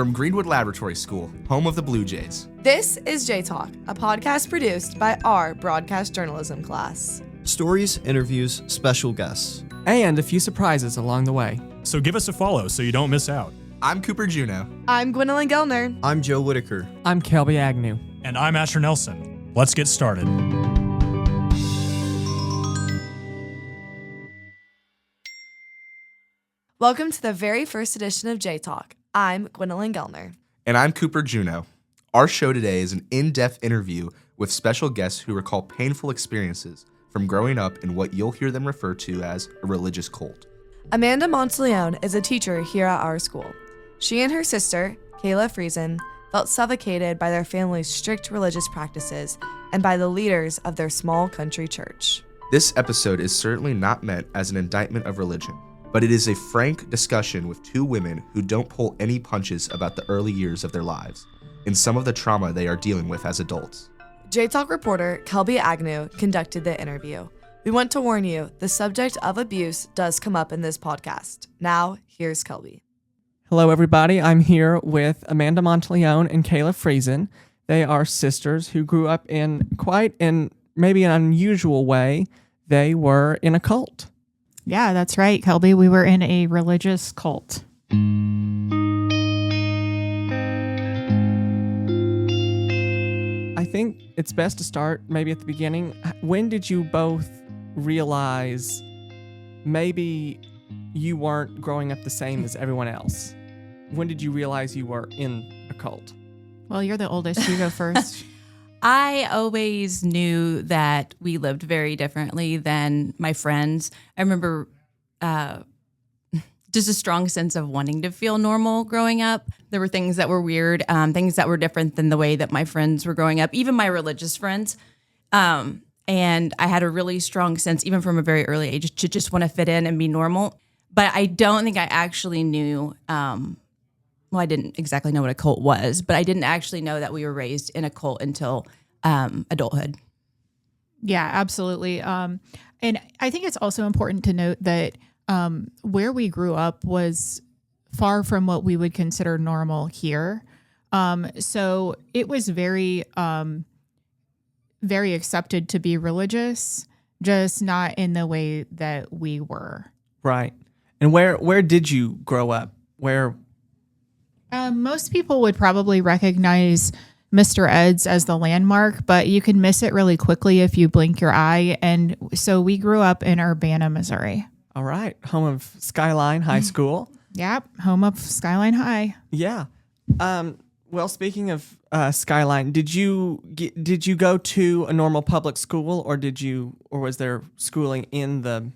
From Greenwood Laboratory School, home of the Bluejays. This is Jaytalk, a podcast produced by our broadcast journalism class. Stories, interviews, special guests. And a few surprises along the way. So give us a follow so you don't miss out. I'm Cooper Juneau. I'm Gwendolyn Gellner. I'm Joe Whitaker. I'm Kelby Agnew. And I'm Asher Nelson. Let's get started. Welcome to the very first edition of Jaytalk. I'm Gwendolyn Gellner. And I'm Cooper Juneau. Our show today is an in-depth interview with special guests who recall painful experiences from growing up in what you'll hear them refer to as a religious cult. Amanda Monteleone is a teacher here at our school. She and her sister, Kayla Friesen, felt suffocated by their family's strict religious practices and by the leaders of their small country church. This episode is certainly not meant as an indictment of religion, but it is a frank discussion with two women who don't pull any punches about the early years of their lives and some of the trauma they are dealing with as adults. Jaytalk reporter Kelby Agnew conducted the interview. We want to warn you, the subject of abuse does come up in this podcast. Now, here's Kelby. Hello, everybody. I'm here with Amanda Monteleone and Kayla Friesen. They are sisters who grew up in quite an maybe an unusual way. They were in a cult. Yeah, that's right, Kelby. We were in a religious cult. I think it's best to start maybe at the beginning. When did you both realize maybe you weren't growing up the same as everyone else? When did you realize you were in a cult? Well, you're the oldest. You go first. I always knew that we lived very differently than my friends. I remember just a strong sense of wanting to feel normal growing up. There were things that were weird, things that were different than the way that my friends were growing up, even my religious friends. And I had a really strong sense, even from a very early age, to just want to fit in and be normal. But I don't think I actually knew, I didn't exactly know what a cult was, but I didn't actually know that we were raised in a cult until adulthood. Yeah, absolutely. And I think it's also important to note that where we grew up was far from what we would consider normal here. So it was very, very accepted to be religious, just not in the way that we were. Right. And where did you grow up? Where? Most people would probably recognize Mr. Ed's as the landmark, but you can miss it really quickly if you blink your eye. And so we grew up in Urbana, Missouri. All right. Home of Skyline High School. Yep. Home of Skyline High. Yeah. Well, speaking of Skyline, did you go to a normal public school or was there schooling in the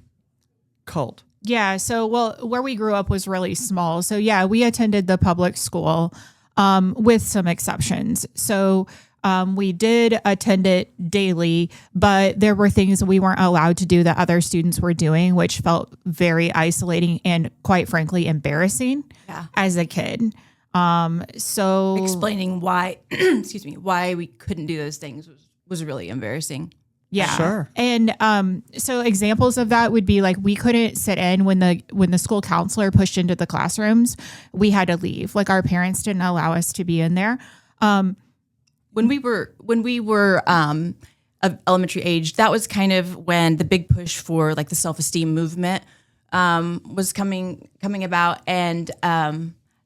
cult? Yeah. So, where we grew up was really small. So, yeah, we attended the public school with some exceptions. So, we did attend it daily, but there were things we weren't allowed to do that other students were doing, which felt very isolating and, quite frankly, embarrassing as a kid. So explaining why, why we couldn't do those things was really embarrassing. Yeah. Sure. And so examples of that would be like we couldn't sit in when the school counselor pushed into the classrooms. We had to leave. Like our parents didn't allow us to be in there. When we were of elementary age, that was kind of when the big push for like the self-esteem movement was coming about, and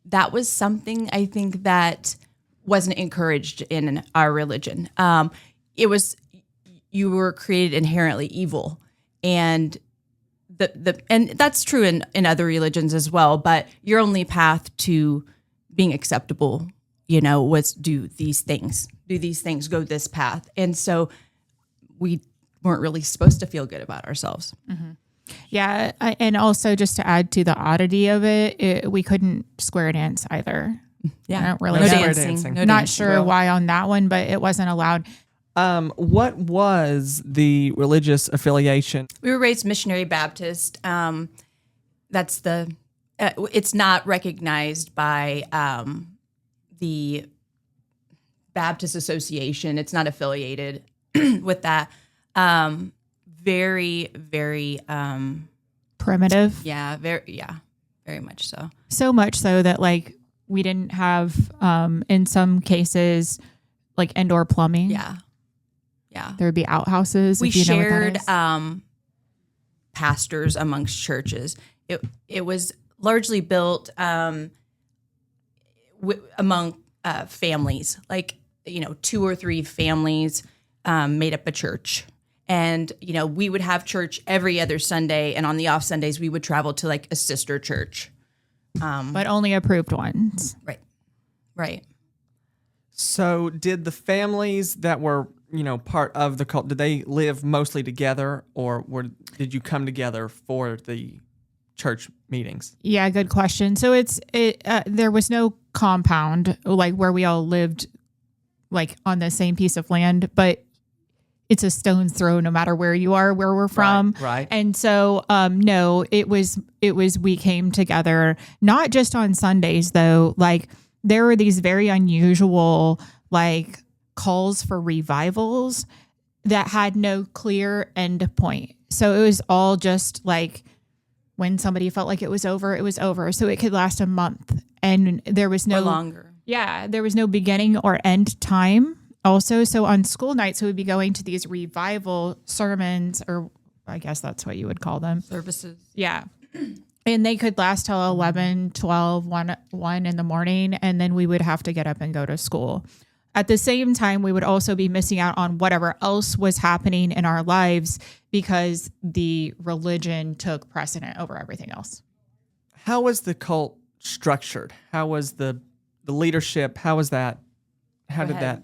that was something I think that wasn't encouraged in our religion. It was. You were created inherently evil, and and that's true in other religions as well. But your only path to being acceptable, was do these things, go this path, and so we weren't really supposed to feel good about ourselves. Mm-hmm. Yeah, and also just to add to the oddity of it, we couldn't square dance either. Yeah, I don't really no know. dancing. No Not dancing. sure why on that one, but it wasn't allowed. What was the religious affiliation? We were raised missionary Baptist. That's it's not recognized by the Baptist Association. It's not affiliated with that. Very, very primitive. Yeah, very much so. So much so that like We didn't have, in some cases, like indoor plumbing. Yeah. There would be outhouses. We if you know what shared that is. pastors amongst churches. It was largely built among families, like 2 or 3 families made up a church. And we would have church every other Sunday, and on the off Sundays we would travel to like a sister church. But only approved ones. Right. So did the families that were, part of the cult, did they live mostly together, or did you come together for the church meetings? Yeah, good question. So there was no compound like where we all lived like on the same piece of land, but it's a stone's throw no matter where you are, where we're from. Right. And so no, it was we came together not just on Sundays though. Like there were these very unusual like calls for revivals that had no clear end point. So it was all just like when somebody felt like it was over, it was over. So it could last a month, and there was no Or longer. Yeah, there was no beginning or end time. Also, so on school nights, we would be going to these revival sermons, or I guess that's what you would call them. Services. Yeah. And they could last till 11, 12, 1 in the morning, and then we would have to get up and go to school. At the same time, we would also be missing out on whatever else was happening in our lives because the religion took precedent over everything else. How was the cult structured? How was the leadership? How was that? How did that?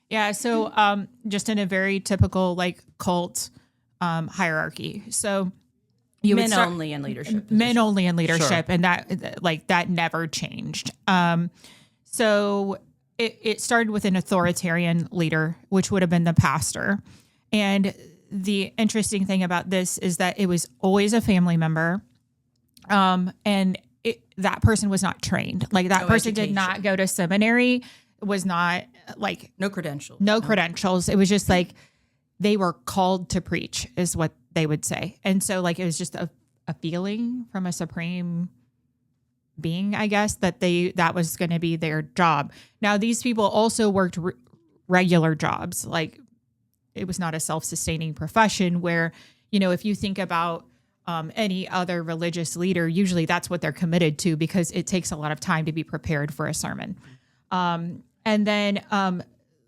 Yeah, so just in a very typical like cult hierarchy. So you Men only in leadership. Men only in leadership, Sure. and that never changed. So it started with an authoritarian leader, which would have been the pastor. And the interesting thing about this is that it was always a family member, and that person was not trained. Like that person did not go to seminary, was not like No credentials. no credentials. It was just like they were called to preach is what they would say. And so like it was just a feeling from a supreme being, I guess, that was going to be their job. Now, these people also worked regular jobs. Like it was not a self-sustaining profession where, if you think about any other religious leader, usually that's what they're committed to because it takes a lot of time to be prepared for a sermon. And then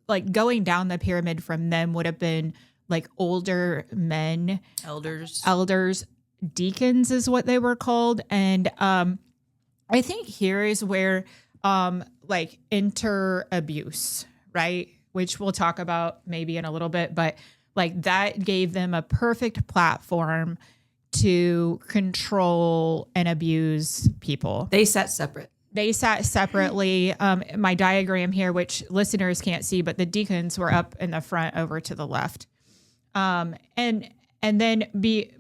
like going down the pyramid from them would have been like older men, elders, deacons is what they were called. And I think here is where like enter abuse, right? Which we'll talk about maybe in a little bit, but like that gave them a perfect platform to control and abuse people. They sat separate. They sat separately. My diagram here, which listeners can't see, but the deacons were up in the front over to the left. And then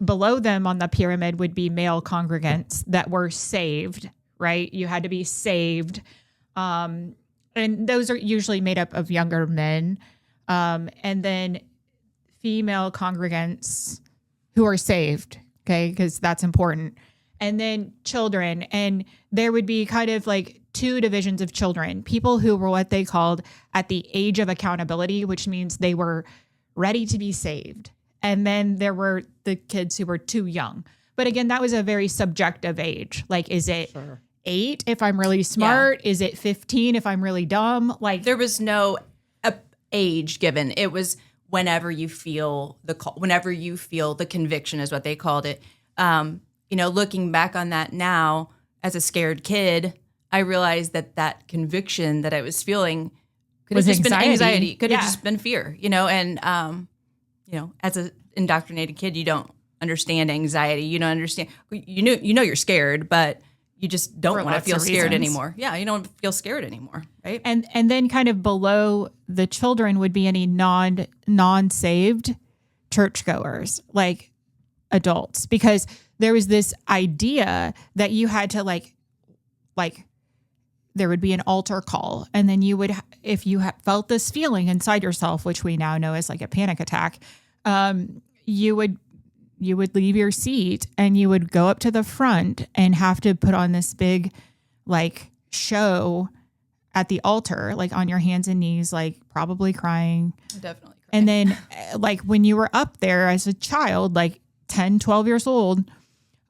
below them on the pyramid would be male congregants that were saved, right? You had to be saved. And those are usually made up of younger men. And then female congregants who are saved, okay? Because that's important. And then children. And there would be kind of like 2 divisions of children, people who were what they called at the age of accountability, which means they were ready to be saved. And then there were the kids who were too young. But again, that was a very subjective age. Like, is it 8 if I'm really smart? Yeah. Is it 15 if I'm really dumb? Like there was no age given. It was whenever you feel the call, whenever you feel the conviction is what they called it. Looking back on that now as a scared kid, I realized that conviction that I was feeling could have just been anxiety, could have just been fear, and as an indoctrinated kid, you don't understand anxiety. You don't understand, you're scared, but you just don't want to feel scared anymore. Yeah, you don't feel scared anymore, right? And then kind of below the children would be any non-saved churchgoers, like adults, because there was this idea that you had to like there would be an altar call, and then you would, if you felt this feeling inside yourself, which we now know as like a panic attack, you would leave your seat and you would go up to the front and have to put on this big like show at the altar, like on your hands and knees, like probably crying. Definitely. And then like when you were up there as a child, like 10, 12 years old,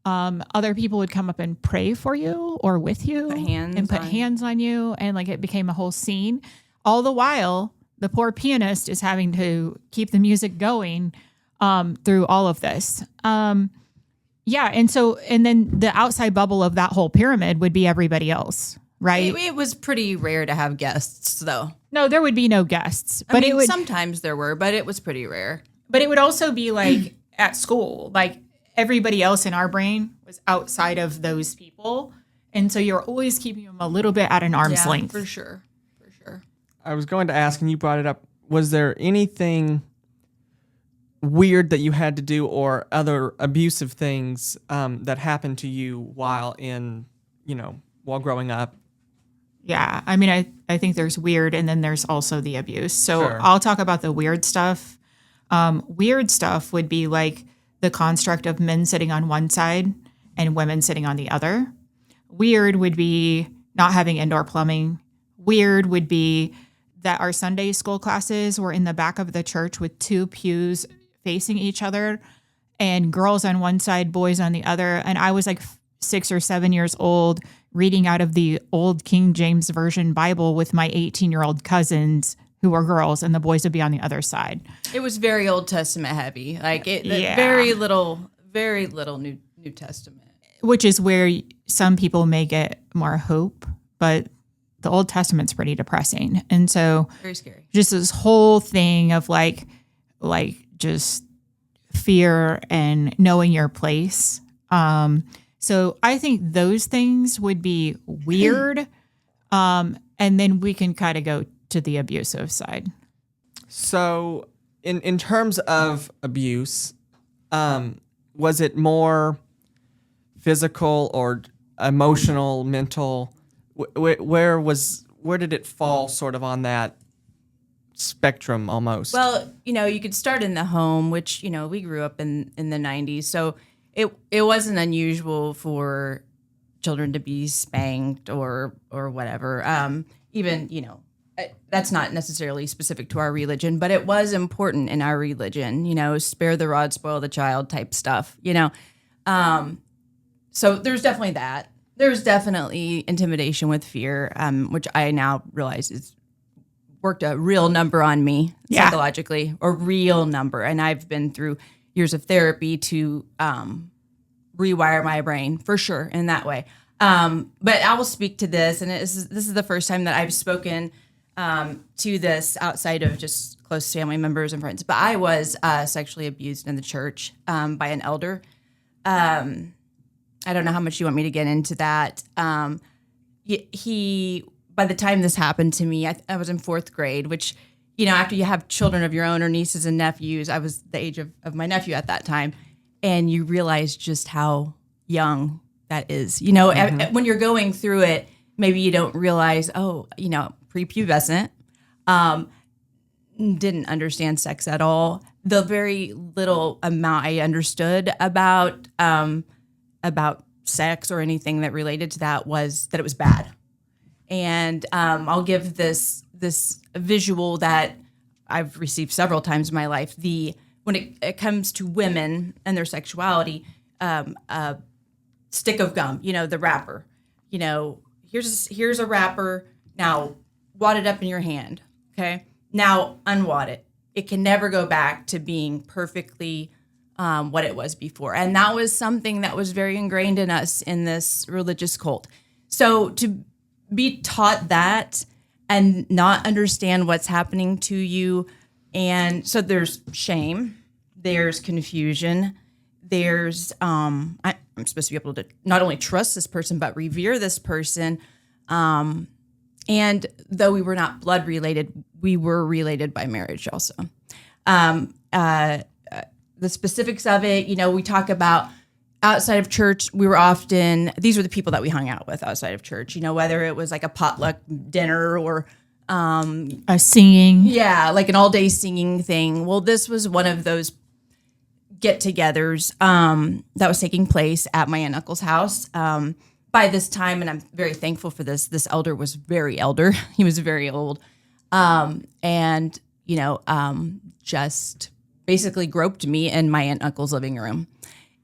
other people would come up and pray for you or with you Put hands and put on hands on you. And like it became a whole scene. All the while, the poor pianist is having to keep the music going through all of this. Yeah. And then the outside bubble of that whole pyramid would be everybody else, right? It was pretty rare to have guests, though. No, there would be no guests. But it would sometimes there were, but it was pretty rare. But it would also be like at school, like everybody else in our brain was outside of those people. And so you're always keeping them a little bit at an arm's length. For sure. For sure. I was going to ask, and you brought it up, was there anything weird that you had to do or other abusive things that happened to you while growing up? Yeah. I mean, I think there's weird and then there's also the abuse. So Sure. I'll talk about the weird stuff. Weird stuff would be like the construct of men sitting on one side and women sitting on the other. Weird would be not having indoor plumbing. Weird would be that our Sunday school classes were in the back of the church with two pews facing each other and girls on one side, boys on the other. And I was like 6 or 7 years old reading out of the old King James Version Bible with my 18-year-old cousins who were girls, and the boys would be on the other side. It was very Old Testament heavy. Like Yeah. very little New Testament. Which is where some people may get more hope, but the Old Testament's pretty depressing. And so Very scary. just this whole thing of like just fear and knowing your place. So I think those things would be weird. And then we can kind of go to the abusive side. So in terms of abuse, was it more physical or emotional, mental? Where did it fall sort of on that spectrum almost? Well, you could start in the home, which, we grew up in the 90s. So it wasn't unusual for children to be spanked or whatever. Even, that's not necessarily specific to our religion, but it was important in our religion, spare the rod, spoil the child type stuff, So there's definitely that. There's definitely intimidation with fear, which I now realize is worked a real number on me psychologically, a real number. And I've been through years of therapy to rewire my brain for sure in that way. But I will speak to this, and this is the first time that I've spoken to this outside of just close family members and friends. But I was sexually abused in the church by an elder. I don't know how much you want me to get into that. He by the time this happened to me, I was in 4th grade, which, after you have children of your own or nieces and nephews, I was the age of my nephew at that time. And you realize just how young that is. When you're going through it, maybe you don't realize, prepubescent, didn't understand sex at all. The very little amount I understood about sex or anything that related to that was that it was bad. And I'll give this visual that I've received several times in my life. When it comes to women and their sexuality, a stick of gum, the wrapper. Here's a wrapper. Now wad it up in your hand. Okay. Now unwad it. It can never go back to being perfectly what it was before. And that was something that was very ingrained in us in this religious cult. So to be taught that and not understand what's happening to you. And so there's shame, there's confusion, there's, I'm supposed to be able to not only trust this person, but revere this person. And though we were not blood related, we were related by marriage also. The specifics of it, we talk about outside of church, these were the people that we hung out with outside of church, whether it was like a potluck dinner or A singing. yeah, like an all day singing thing. Well, this was one of those get togethers that was taking place at my aunt and uncle's house by by this time, and I'm very thankful for this elder was very elder. He was very old. And, just basically groped me in my aunt and uncle's living room.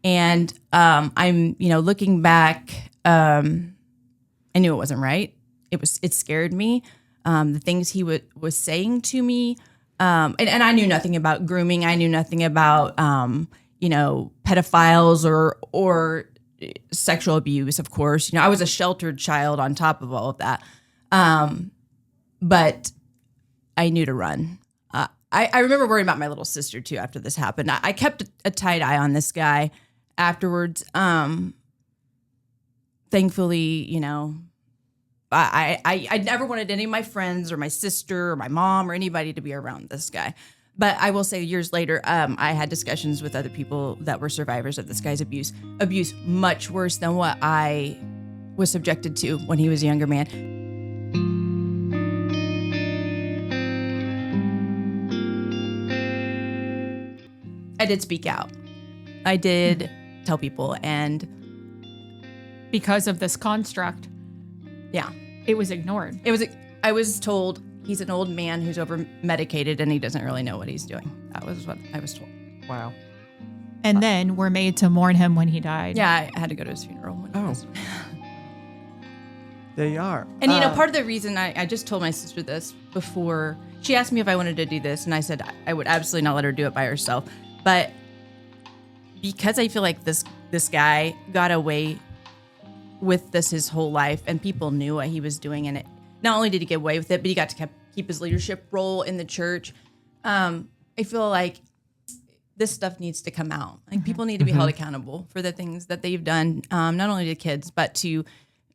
And I'm, looking back, I knew it wasn't right. It scared me. The things he was saying to me. And I knew nothing about grooming. I knew nothing about, pedophiles or sexual abuse, of course. I was a sheltered child on top of all of that. But I knew to run. I remember worrying about my little sister too after this happened. I kept a tight eye on this guy afterwards. Thankfully, I never wanted any of my friends or my sister or my mom or anybody to be around this guy. But I will say years later, I had discussions with other people that were survivors of this guy's abuse much worse than what I was subjected to when he was a younger man. I did speak out. I did tell people, and Because of this construct, yeah, it was ignored. I was told he's an old man who's over medicated and he doesn't really know what he's doing. That was what I was told. Wow. And then we're made to mourn him when he died. Yeah, I had to go to his funeral. There you are. And part of the reason I just told my sister this before, she asked me if I wanted to do this, and I said I would absolutely not let her do it by herself. But because I feel like this guy got away with this his whole life, and people knew what he was doing, and it not only did he get away with it, but he got to keep his leadership role in the church. I feel like this stuff needs to come out. Like people need to be held accountable for the things that they've done, not only to kids but to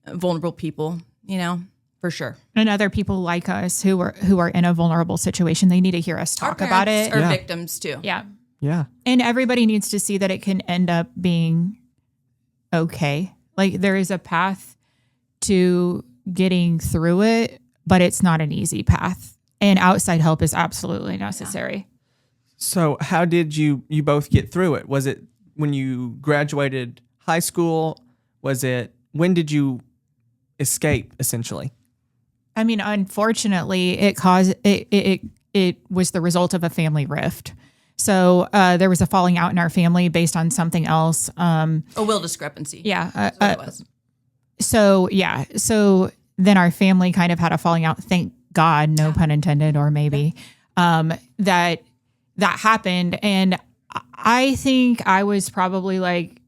vulnerable people. For sure. And other people like us who are in a vulnerable situation, they need to hear us talk about it. Our victims too. Yeah. Yeah. And everybody needs to see that it can end up being okay. Like there is a path to getting through it, but it's not an easy path. And outside help is absolutely necessary. So how did you both get through it? Was it when you graduated high school? When did you escape essentially? I mean, unfortunately, it was the result of a family rift. So there was a falling out in our family based on something else. A will discrepancy. Yeah. That's what it was. So then our family kind of had a falling out. Thank God, no pun intended, or maybe that happened. And I think I was probably like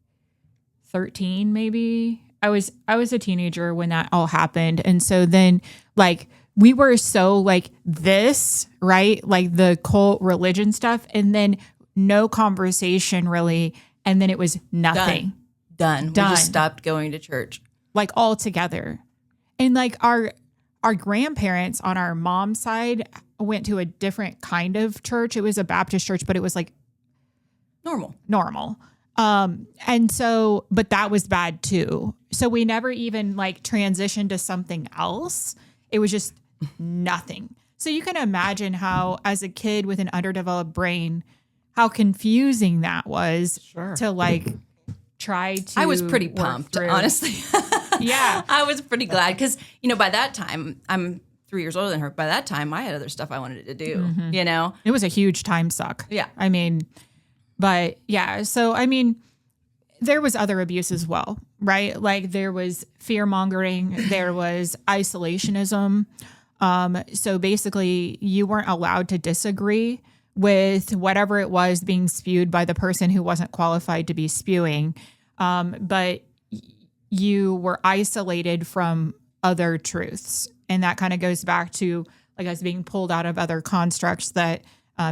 13, maybe. I was a teenager when that all happened. And so then like we were so like this, right? Like the cult religion stuff, and then no conversation really. And then it was nothing. Done. We just stopped going to church. Like all together. And like our grandparents on our mom's side went to a different kind of church. It was a Baptist church, but it was like normal. And so, but that was bad too. So we never even like transitioned to something else. It was just nothing. So you can imagine how, as a kid with an underdeveloped brain, how confusing that was to like try to. I was pretty pumped, honestly. Yeah. I was pretty glad because, by that time, I'm 3 years older than her. By that time, I had other stuff I wanted to do, It was a huge time suck. Yeah. I mean, but yeah. So, I mean, there was other abuse as well, right? Like there was fear mongering, there was isolationism. So basically you weren't allowed to disagree with whatever it was being spewed by the person who wasn't qualified to be spewing. But you were isolated from other truths. And that kind of goes back to like us being pulled out of other constructs that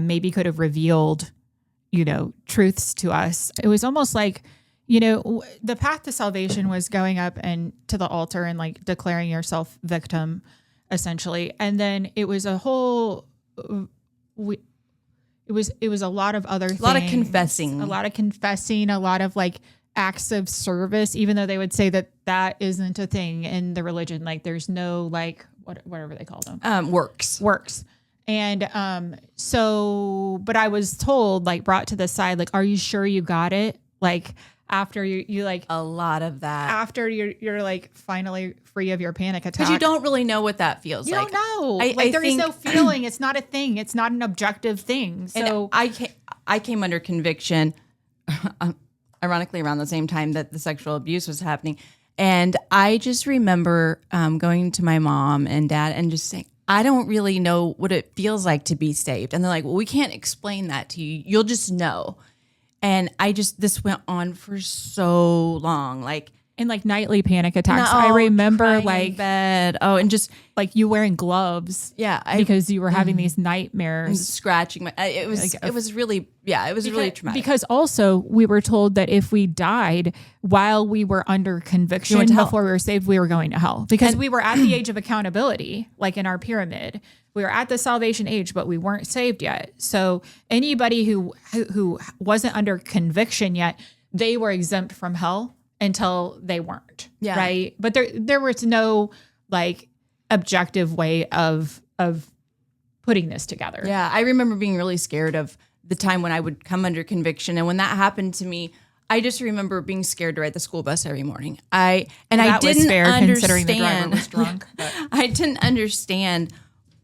maybe could have revealed, truths to us. It was almost like, the path to salvation was going up and to the altar and like declaring yourself victim, essentially. And then it was a whole, it was a lot of other things. A lot of confessing, a lot of like acts of service, even though they would say that isn't a thing in the religion. Like there's no like, whatever they call them. Works. And so, but I was told, like brought to the side, like, are you sure you got it? Like, after you like A lot of that. after you're like finally free of your panic attack. Because you don't really know what that feels You like. don't know. I There is think- no feeling. It's not a thing. It's not an objective thing. So And I came under conviction, ironically, around the same time that the sexual abuse was happening. And I just remember going to my mom and dad and just saying, I don't really know what it feels like to be saved. And they're like, well, we can't explain that to you. You'll just know. And this went on for so long. Like, and like nightly panic attacks. no, I remember crying in like bed. Oh, and just, like you wearing gloves yeah. because you were having these and nightmares. scratching my, it was really traumatic. Because also we were told that if we died while we were under conviction went to hell. before we were saved, we were going to hell because we were at the age of accountability, like in our pyramid. We were at the salvation age, but we weren't saved yet. So anybody who wasn't under conviction yet, they were exempt from hell until they weren't. Yeah. Right. But there was no like objective way of putting this together. Yeah, I remember being really scared of the time when I would come under conviction, and when that happened to me, I just remember being scared to ride the school bus every morning. I That was didn't fair understand. considering the driver was drunk. But. I didn't understand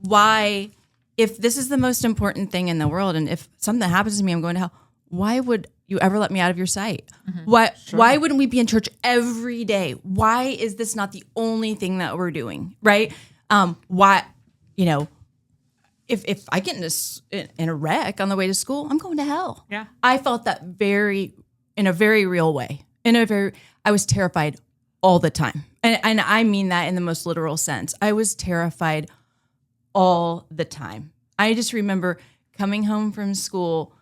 why, if this is the most important thing in the world, and if something happens to me, I'm going to hell. Why would you ever let me out of your sight? Why wouldn't we be in church every day? Why is this not the only thing that we're doing? Right? Why, if I get in a wreck on the way to school, I'm going to hell. Yeah. I felt that in a very real way. I was terrified all the time. And I mean that in the most literal sense. I was terrified all the time. I just remember coming home from school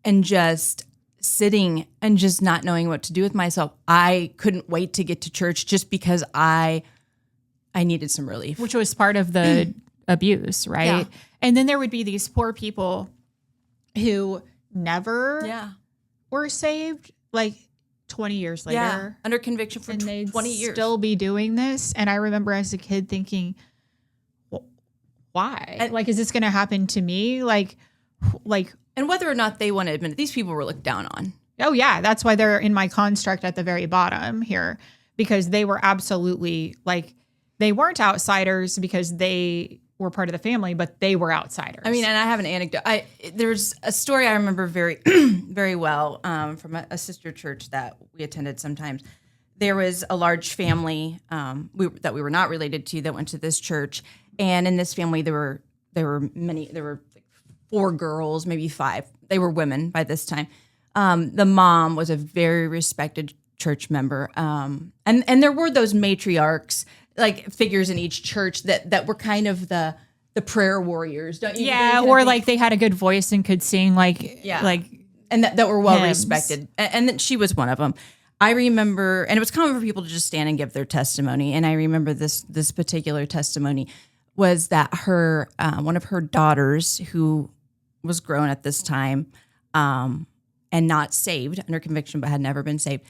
and just sitting and just not knowing what to do with myself. I couldn't wait to get to church just because I needed some relief. Which was part of the abuse, right? Yeah. And then there would be these poor people who never were saved, like 20 years later. Yeah, under conviction for And they'd 20 years. still be doing this. And I remember as a kid thinking, why? And- like, is this going to happen to me? Like, and whether or not they want to admit it, these people were looked down on. oh yeah, that's why they're in my construct at the very bottom here, because they were absolutely like, they weren't outsiders because they were part of the family, but they were outsiders. I mean, and I have an anecdote. There's a story I remember very, very well from a sister church that we attended sometimes. There was a large family that we were not related to that went to this church, and in this family there were like 4 girls, maybe 5. They were women by this time. The mom was a very respected church member, and there were those matriarchs, like figures in each church that were kind of the prayer warriors, don't you? yeah, or like they had a good voice and could sing, like and that were well hymns. respected. And that she was one of them. I remember, and it was common for people to just stand and give their testimony. And I remember this particular testimony was that her one of her daughters, who was grown at this time and not saved under conviction, but had never been saved,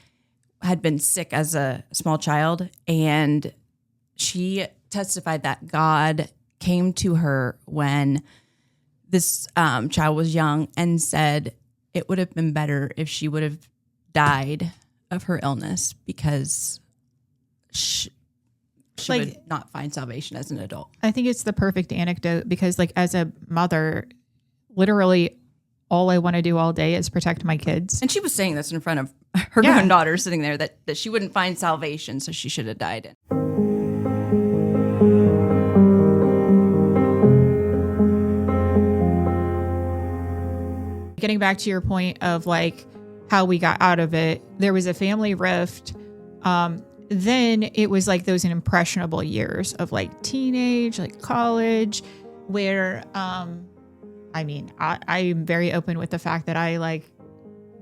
had been sick as a small child, and she testified that God came to her when this child was young and said it would have been better if she would have died of her illness, because she would not find salvation as an adult. I think it's the perfect anecdote because, like, as a mother, literally all I want to do all day is protect my kids. And she was saying this in front of her grown daughter sitting there, that she wouldn't find salvation, so she should have died. Getting back to your point of like how we got out of it, there was a family rift. Then it was like those impressionable years of like teenage, like college, where I mean, I'm very open with the fact that I like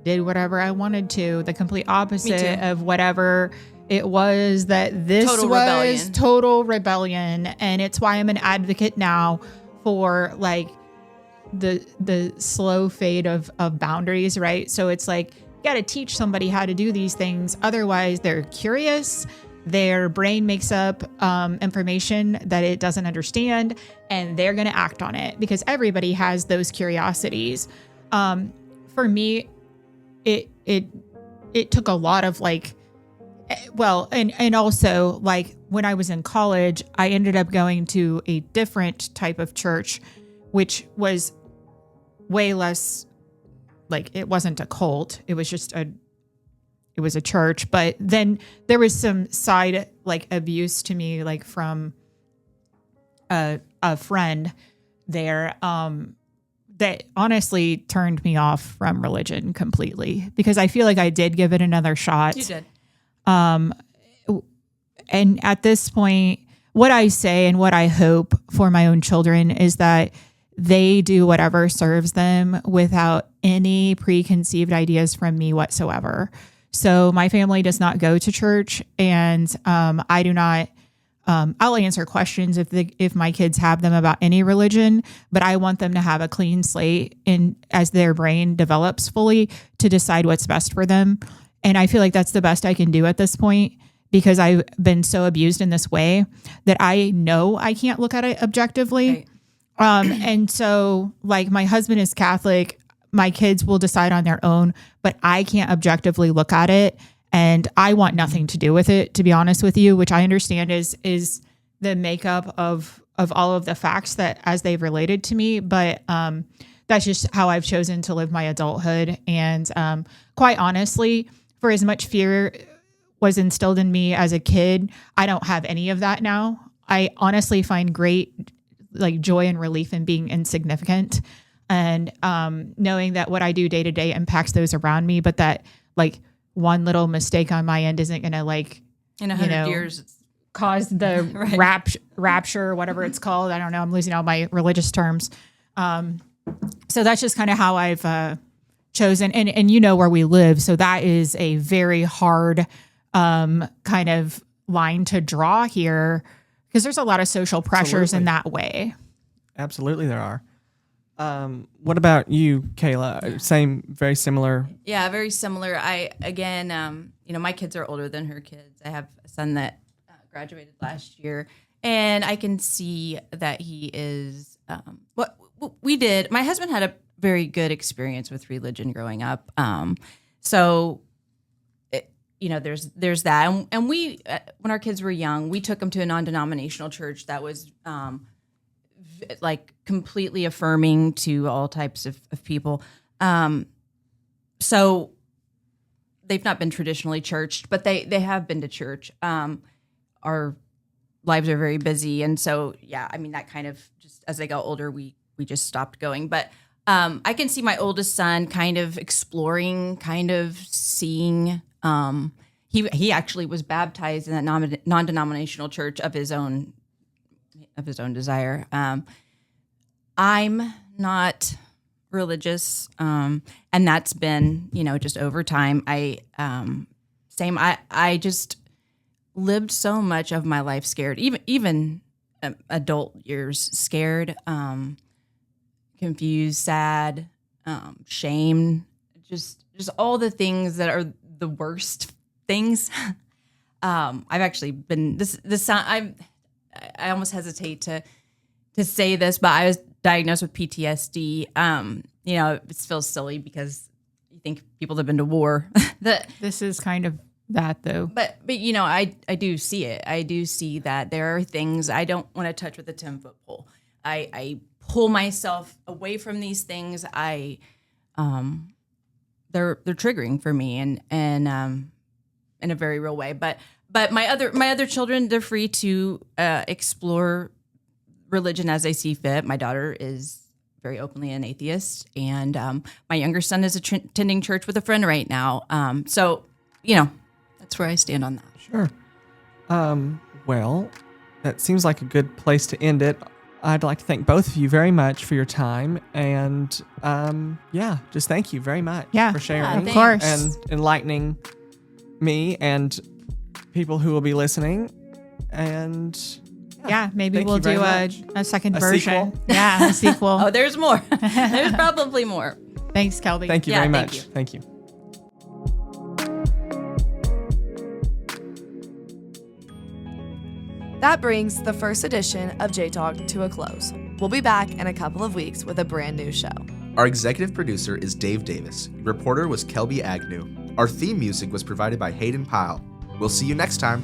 did whatever I wanted to, the complete opposite of whatever it was that this Total was rebellion. total rebellion. And it's why I'm an advocate now for like the slow fade of boundaries, right? So it's like, you got to teach somebody how to do these things. Otherwise, they're curious. Their brain makes up information that it doesn't understand, and they're going to act on it because everybody has those curiosities. For me, it it took a lot of like, well, and also like when I was in college, I ended up going to a different type of church, which was way less like, it wasn't a cult. It was just it was a church. But then there was some side like abuse to me, like from a friend there, that honestly turned me off from religion completely, because I feel like I did give it another shot. You did. And at this point, what I say and what I hope for my own children is that they do whatever serves them without any preconceived ideas from me whatsoever. So my family does not go to church, and I do not. I'll answer questions if my kids have them about any religion, but I want them to have a clean slate and as their brain develops fully to decide what's best for them. And I feel like that's the best I can do at this point, because I've been so abused in this way that I know I can't look at it objectively. Right. And so like my husband is Catholic, my kids will decide on their own, but I can't objectively look at it. And I want nothing to do with it, to be honest with you, which I understand is the makeup of all of the facts that as they've related to me. But that's just how I've chosen to live my adulthood. And quite honestly, for as much fear was instilled in me as a kid, I don't have any of that now. I honestly find great like joy and relief in being insignificant, and knowing that what I do day to day impacts those around me, but that like one little mistake on my end isn't going to like, In 100 years, it's cause the Right. rapture, whatever it's called. I don't know. I'm losing all my religious terms. So that's just kind of how I've chosen, and you know where we live. So that is a very hard kind of line to draw here, because there's a lot of social pressures in that way. Absolutely, there are. What about you, Kayla? Same, very similar. Yeah, very similar. My kids are older than her kids. I have a son that graduated last year, and I can see that he is what we did. My husband had a very good experience with religion growing up. There's that. And we, when our kids were young, we took them to a non-denominational church that was like completely affirming to all types of people. So they've not been traditionally churched, but they have been to church. Our lives are very busy. And so, yeah, I mean, that kind of just as they got older, we just stopped going. But I can see my oldest son kind of exploring, kind of seeing. He actually was baptized in that non-denominational church of his own desire. I'm not religious, and that's been, just over time. I just lived so much of my life scared, even adult years scared, confused, sad, shame, just all the things that are the worst things. I've actually been I almost hesitate to say this, but I was diagnosed with PTSD. It feels silly because you think people that have been to war. This is kind of that though. But I do see it. I do see that there are things I don't want to touch with a 10-foot pole. I pull myself away from these things. They're triggering for me and in a very real way. But my other children, they're free to explore religion as they see fit. My daughter is very openly an atheist, and my younger son is attending church with a friend right now. So that's where I stand on that. Sure. Well, that seems like a good place to end it. I'd like to thank both of you very much for your time, and just thank you very much for sharing, of course, and enlightening me and people who will be listening. And maybe we'll do a second version. Sequel. Yeah, a sequel. Oh, there's more. There's probably more. Thanks, Kelby. Thank you very much. Thank you. That brings the first edition of Jaytalk to a close. We'll be back in a couple of weeks with a brand new show. Our executive producer is Dave Davis. Reporter was Kelby Agnew. Our theme music was provided by Hayden Pyle. We'll see you next time.